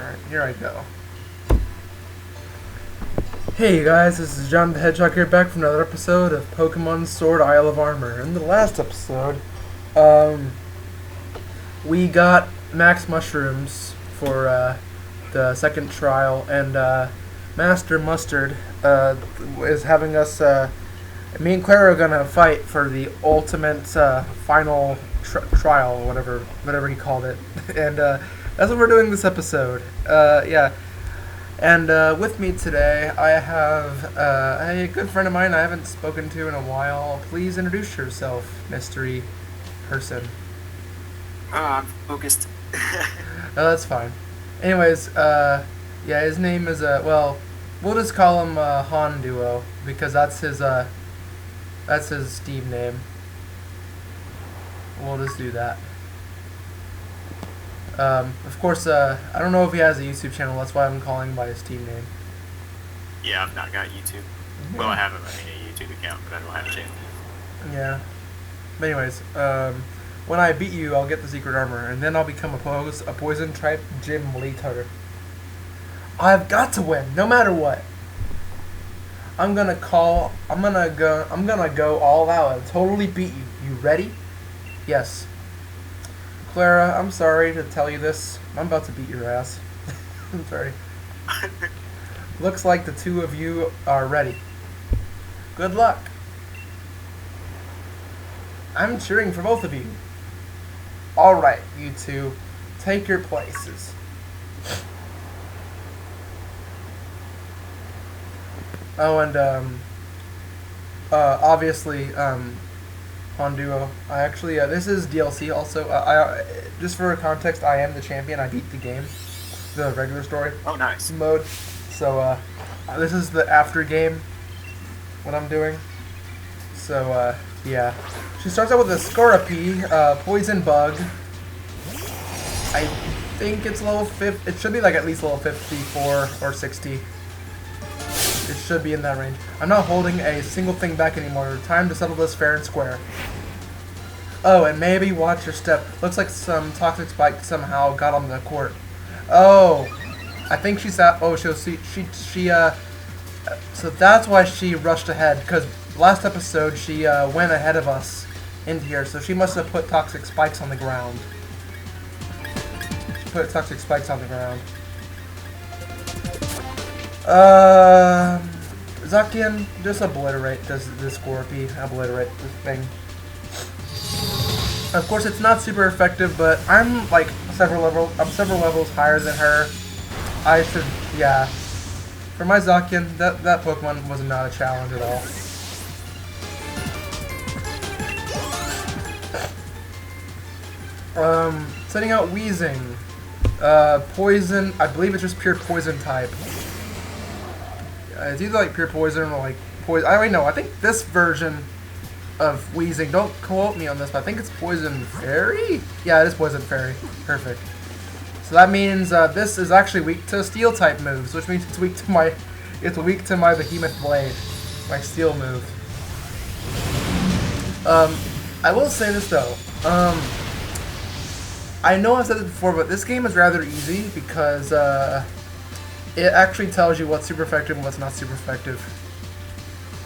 Alright, here I go. Hey guys, this is John the Hedgehog here, back from another episode of Pokemon Sword Isle of Armor. In the last episode, we got Max Mushrooms for the second trial, and Master Mustard is having us. Me and Clara are gonna fight for the ultimate final trial, whatever he called it, and that's what we're doing this episode. Yeah. And with me today, I have a good friend of mine I haven't spoken to in a while. Please introduce yourself, mystery person. I'm focused. No, that's fine. Anyways, yeah, his name is, well, we'll just call him Han Duo, because that's his Steam name. We'll just do that. Of course, I don't know if he has a YouTube channel, that's why I'm calling him by his Steam name. Yeah, I've not got YouTube. Yeah. Well, I have a YouTube account, but I don't have a channel. Yeah. But anyways, when I beat you, I'll get the secret armor, and then I'll become a poison type gym leader. I've got to win, no matter what. I'm gonna go all out and totally beat you. You ready? Yes. Clara, I'm sorry to tell you this. I'm about to beat your ass. I'm sorry. Looks like the two of you are ready. Good luck. I'm cheering for both of you. Alright, you two. Take your places. Oh, and, obviously, Honduo. I actually, this is DLC also. Just for context, I am the champion. I beat the game, the regular story Oh, nice. mode. So, this is the after game, what I'm doing. So, yeah. She starts out with a Scorpy, Poison Bug. I think it's level 50. It should be like at least level 54 or 60. It should be in that range. I'm not holding a single thing back anymore. Time to settle this fair and square. Oh, and maybe watch your step. Looks like some toxic spike somehow got on the court. Oh, I think she's at. Oh, so that's why she rushed ahead, because last episode she went ahead of us into here. So she must have put toxic spikes on the ground. She put toxic spikes on the ground. Zacian, just obliterate this Scorpy. Obliterate this thing. Of course, it's not super effective, but I'm like several levels higher than her. I should, yeah. For my Zacian, that Pokemon was not a challenge at all. Setting out Weezing. Poison. I believe it's just pure poison type. It's either like pure poison or like poison. I don't know. I think this version of Weezing, don't quote me on this, but I think it's Poison Fairy? Yeah, it is Poison Fairy. Perfect. So that means this is actually weak to Steel type moves, which means it's weak to my Behemoth Blade, my Steel move. I will say this though. I know I've said this before, but this game is rather easy because it actually tells you what's super effective and what's not super effective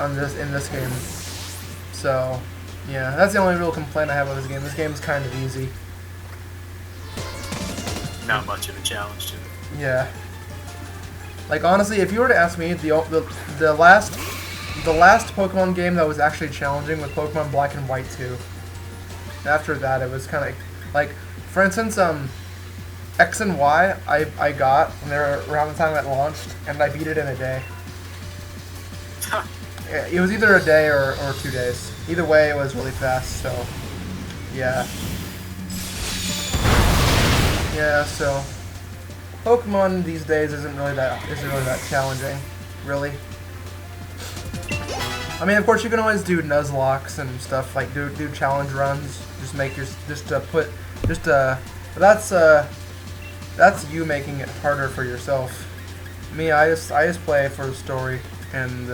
in this game. So, yeah, that's the only real complaint I have with this game. This game is kind of easy. Not much of a challenge to it. Yeah. Like, honestly, if you were to ask me, the last Pokemon game that was actually challenging was Pokemon Black and White 2. After that, it was kind of like, for instance, X and Y I got when they were around the time it launched, and I beat it in a day. It was either a day or 2 days. Either way, it was really fast. So, yeah. Yeah. So, Pokemon these days isn't really that challenging, really. I mean, of course, you can always do Nuzlocks and stuff, like do challenge runs. Just make your but that's you making it harder for yourself. Me, I just play for the story and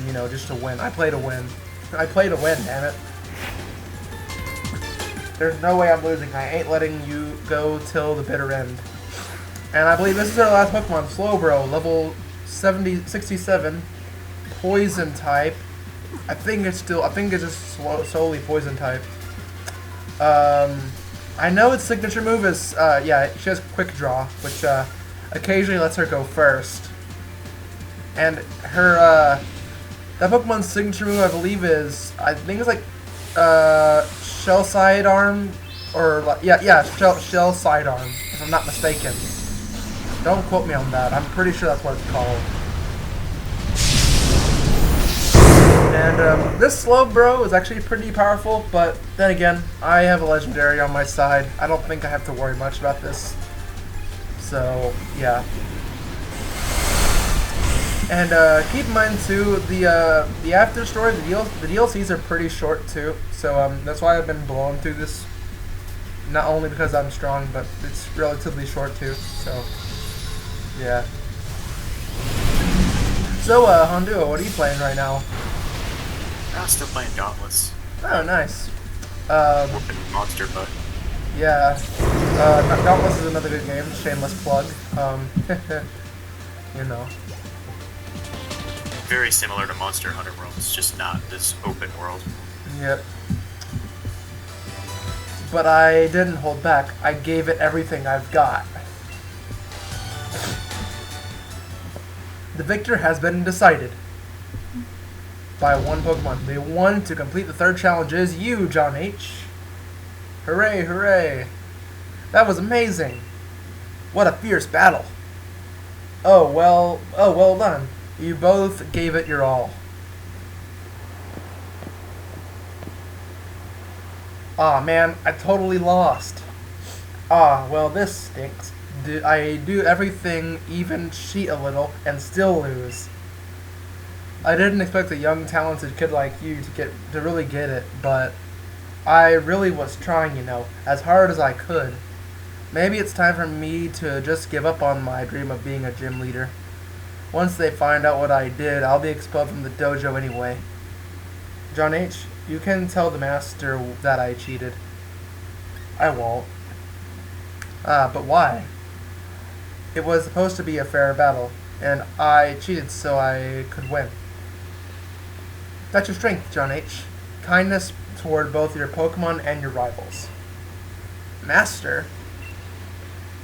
you know, just to win. I play to win. Damn it. There's no way I'm losing. I ain't letting you go till the bitter end. And I believe this is our last Pokemon, Slowbro, level 67, poison type. I think it's just solely poison type. I know its signature move is, yeah, she has Quick Draw, which occasionally lets her go first. And her, that Pokemon's signature move, I believe, is, I think it's like, Shell Sidearm, or, yeah, Shell Sidearm, if I'm not mistaken. Don't quote me on that, I'm pretty sure that's what it's called. And, this Slowbro is actually pretty powerful, but then again, I have a legendary on my side. I don't think I have to worry much about this. So, yeah. And keep in mind too, the after story, the DLCs are pretty short too. So that's why I've been blowing through this. Not only because I'm strong, but it's relatively short too. So yeah. So Honduo, what are you playing right now? I'm still playing Dauntless. Oh, nice. Whooping Monster Butt. Yeah. Dauntless is another good game. Shameless plug. You know. Very similar to Monster Hunter World, it's just not this open world. Yep. But I didn't hold back. I gave it everything I've got. The victor has been decided by one Pokemon. The one to complete the third challenge is you, John H. Hooray, hooray. That was amazing. What a fierce battle. Oh, well done. You both gave it your all. Aw, man, I totally lost. Ah, well, this stinks. I do everything, even cheat a little, and still lose. I didn't expect a young, talented kid like you to really get it, but I really was trying, you know, as hard as I could. Maybe it's time for me to just give up on my dream of being a gym leader. Once they find out what I did, I'll be expelled from the dojo anyway. John H., you can tell the master that I cheated. I won't. But why? It was supposed to be a fair battle, and I cheated so I could win. That's your strength, John H. Kindness toward both your Pokemon and your rivals. Master?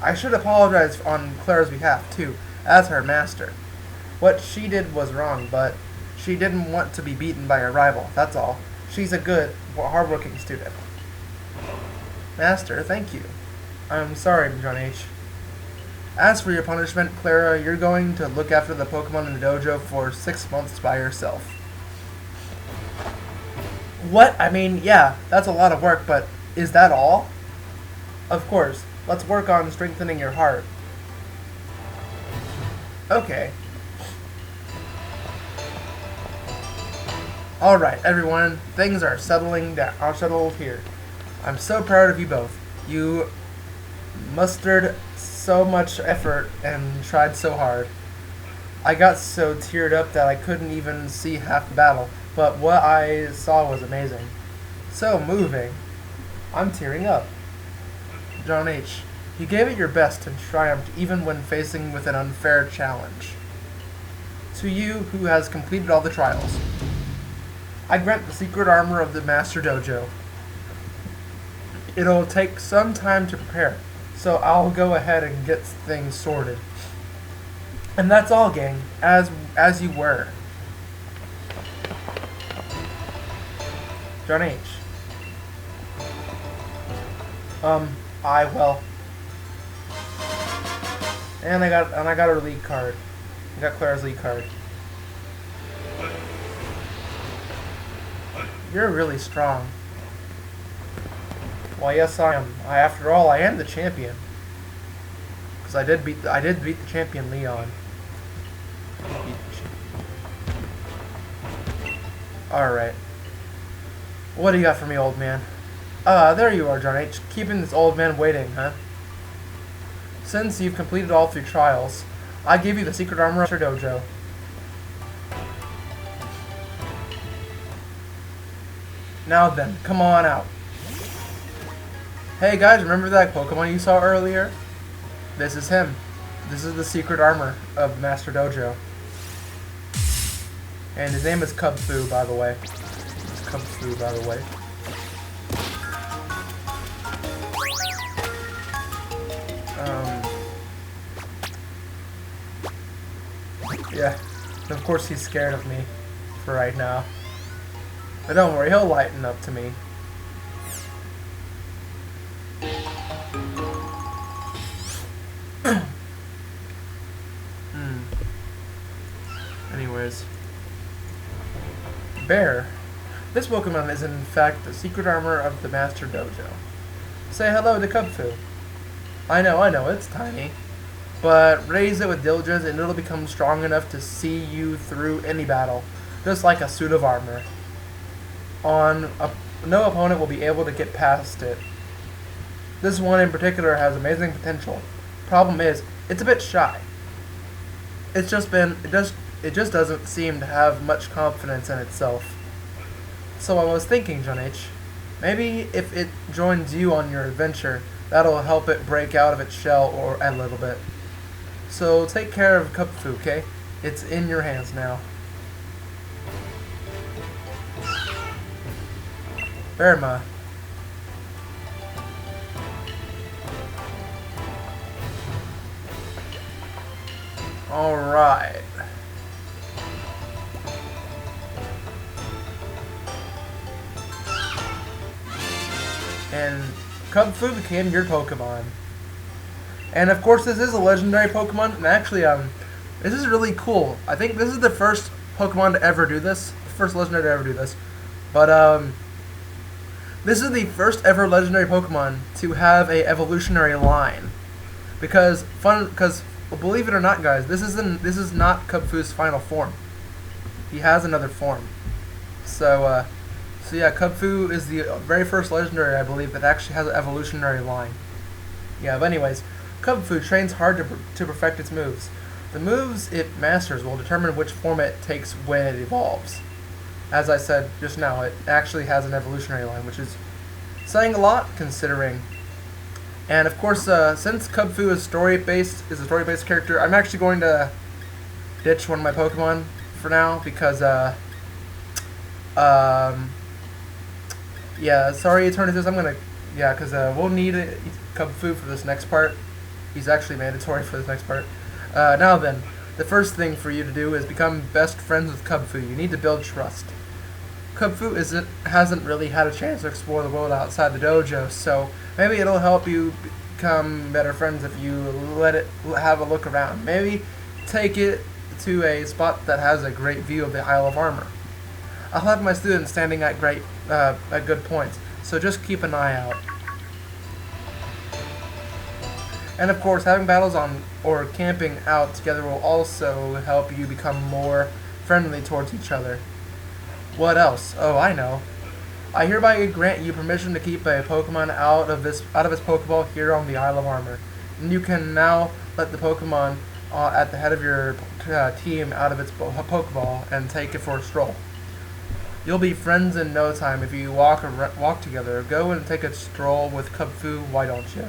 I should apologize on Clara's behalf, too, as her master. What she did was wrong, but she didn't want to be beaten by her rival, that's all. She's a good, hardworking student. Master, thank you. I'm sorry, John H. As for your punishment, Clara, you're going to look after the Pokemon in the dojo for 6 months by yourself. What? I mean, yeah, that's a lot of work, but is that all? Of course. Let's work on strengthening your heart. Okay. Alright, everyone, things are settling down. Are settled here. I'm so proud of you both. You mustered so much effort and tried so hard. I got so teared up that I couldn't even see half the battle, but what I saw was amazing. So moving. I'm tearing up. John H., you gave it your best and triumphed even when facing with an unfair challenge. To you, who has completed all the trials, I grant the secret armor of the Master Dojo. It'll take some time to prepare, so I'll go ahead and get things sorted. And that's all, gang, as you were. John H. Well. And I got her league card. I got Clara's league card. You're really strong. Well, yes, I am. After all, I am the champion. Because I did beat the champion Leon. Alright. What do you got for me, old man? There you are, John H. Keeping this old man waiting, huh? Since you've completed all 3 trials, I give you the secret armor of your dojo. Now then, come on out. Hey guys, remember that Pokemon you saw earlier? This is him. This is the secret armor of Master Dojo. And his name is Cub Fu, by the way. It's Cub Fu, by the way. Yeah. And of course he's scared of me for right now. But don't worry, he'll lighten up to me. Anyways. Bear. This Pokemon is in fact the secret armor of the Master Dojo. Say hello to Cub Fu. I know, it's tiny. But raise it with diligence and it'll become strong enough to see you through any battle. Just like a suit of armor. No opponent will be able to get past it. This one in particular has amazing potential. Problem is, it's a bit shy. It just doesn't seem to have much confidence in itself. So I was thinking, John H., maybe if it joins you on your adventure, that'll help it break out of its shell or a little bit. So take care of Cub Fu, okay? It's in your hands now. Verma. Alright. And Cub Fu became your Pokemon. And of course this is a legendary Pokemon, and actually this is really cool. I think this is the first Pokemon to ever do this. First legendary to ever do this. But this is the first ever legendary Pokemon to have a evolutionary line. Because believe it or not, guys, this is not Cub Fu's final form. He has another form. So yeah, Cub Fu is the very first legendary, I believe, that actually has an evolutionary line. Yeah, but anyways, Cub Fu trains hard to perfect its moves. The moves it masters will determine which form it takes when it evolves. As I said just now, it actually has an evolutionary line, which is saying a lot, considering. And of course, since Cub Fu is a story-based character, I'm actually going to ditch one of my Pokemon for now because yeah, sorry Eternatus, because we'll need Cub Fu for this next part. He's actually mandatory for this next part. Now then, the first thing for you to do is become best friends with Cub Fu. You need to build trust. Cub Fu hasn't really had a chance to explore the world outside the dojo, so maybe it'll help you become better friends if you let it have a look around. Maybe take it to a spot that has a great view of the Isle of Armor. I'll have my students standing at good points, so just keep an eye out. And of course, having battles on or camping out together will also help you become more friendly towards each other. What else? Oh, I know. I hereby grant you permission to keep a Pokemon out of its Pokeball here on the Isle of Armor. And you can now let the Pokemon at the head of your team out of its Pokeball and take it for a stroll. You'll be friends in no time if you walk together. Go and take a stroll with Cub Fu, why don't you?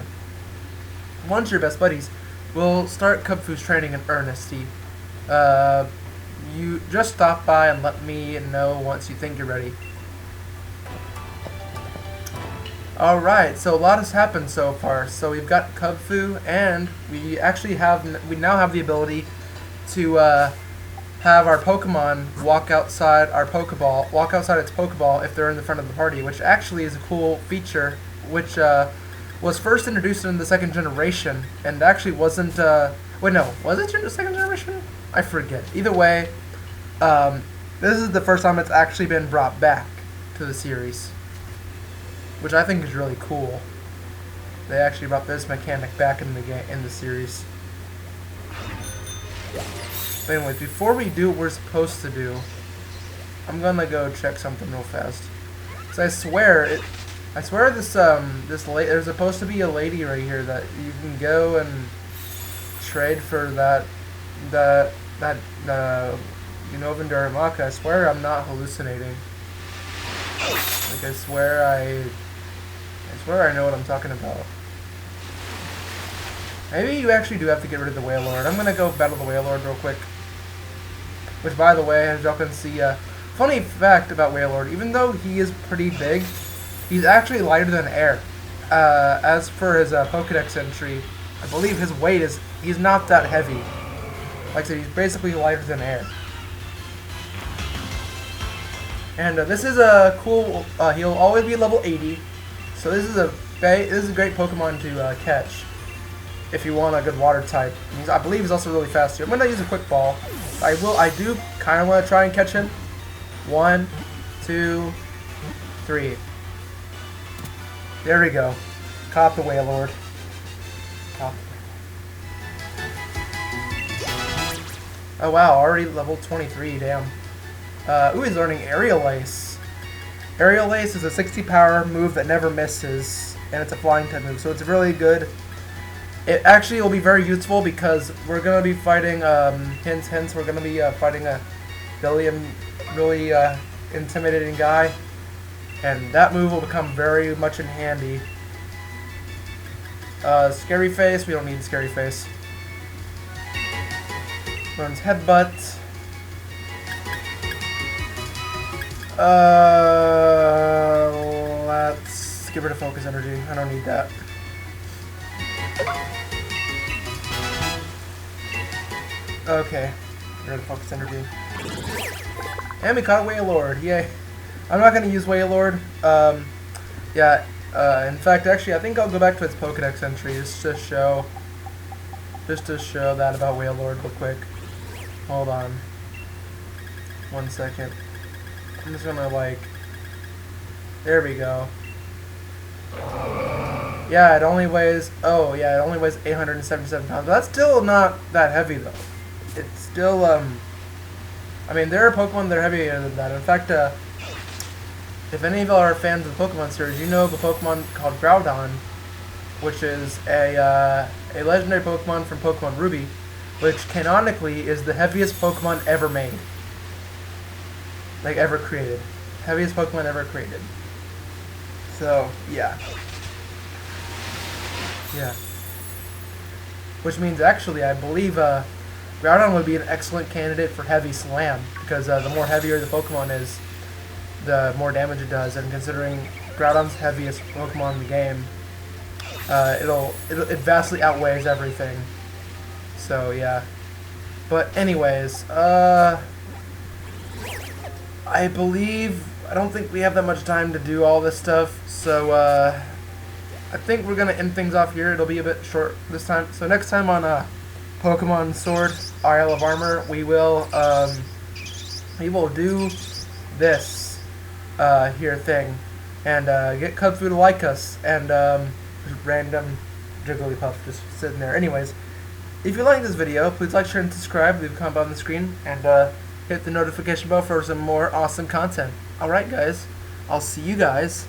Once you're best buddies, we'll start Cub Fu's training in earnest. You just stop by and let me know once you think you're ready. Alright, so a lot has happened so far. So we've got Cub Fu, and we now have the ability to have our Pokemon walk outside its Pokeball if they're in the front of the party, which actually is a cool feature, which was first introduced in the second generation, and actually wasn't, wait, no, was it in the second generation? I forget. Either way, this is the first time it's actually been brought back to the series, which I think is really cool. They actually brought this mechanic back in the series. But anyways, before we do what we're supposed to do, I'm gonna go check something real fast. Cause I swear there's supposed to be a lady right here that you can go and trade for that Unova Darumaka. I swear I'm not hallucinating. Like I swear I know what I'm talking about. Maybe you actually do have to get rid of the Wailord. I'm gonna go battle the Wailord real quick. Which, by the way, as y'all can see, funny fact about Wailord, even though he is pretty big, he's actually lighter than air. As for his Pokedex entry, I believe his weight is, he's not that heavy. Like I said, he's basically lighter than air. And this is a cool, he'll always be level 80, so this is a great Pokemon to catch if you want a good water type. I believe he's also really fast here. I'm gonna use a quick ball. I do kind of want to try and catch him. 1, 2, 3. There we go. Caught the Wailord. Oh wow, already level 23, damn. Ooh, he's learning Aerial Ace. Aerial Ace is a 60 power move that never misses, and it's a flying type move, so it's really good. It actually will be very useful because we're going to be fighting, hence, we're going to be fighting a really intimidating guy, and that move will become very much in handy. Scary Face, we don't need Scary Face. Learns Headbutt. Let's get rid of Focus Energy. I don't need that. Okay, get rid of Focus Energy. And we caught Wailord, yay. I'm not going to use Wailord. In fact, actually, I think I'll go back to its Pokedex entry just to show that about Wailord real quick. Hold on. 1 second. I'm just gonna there we go. Yeah, it only weighs 877 pounds. That's still not that heavy though. It's still I mean, there are Pokemon that are heavier than that. In fact, if any of y'all are fans of the Pokemon series, you know the Pokemon called Groudon, which is a legendary Pokemon from Pokemon Ruby, which canonically is the heaviest Pokemon ever made. Like, ever created. Heaviest Pokemon ever created. So, yeah. Yeah. Which means, actually, I believe Groudon would be an excellent candidate for Heavy Slam, because the more heavier the Pokemon is, the more damage it does, and considering Groudon's heaviest Pokemon in the game, it vastly outweighs everything. So, yeah. But anyways, I don't think we have that much time to do all this stuff, so I think we're gonna end things off here. It'll be a bit short this time. So next time on Pokemon Sword, Isle of Armor, we will do this here thing, and get Kung-Fu to like us, and random Jigglypuff just sitting there. Anyways, if you like this video, please like, share, and subscribe. Leave a comment on the screen, and hit the notification bell for some more awesome content. Alright guys, I'll see you guys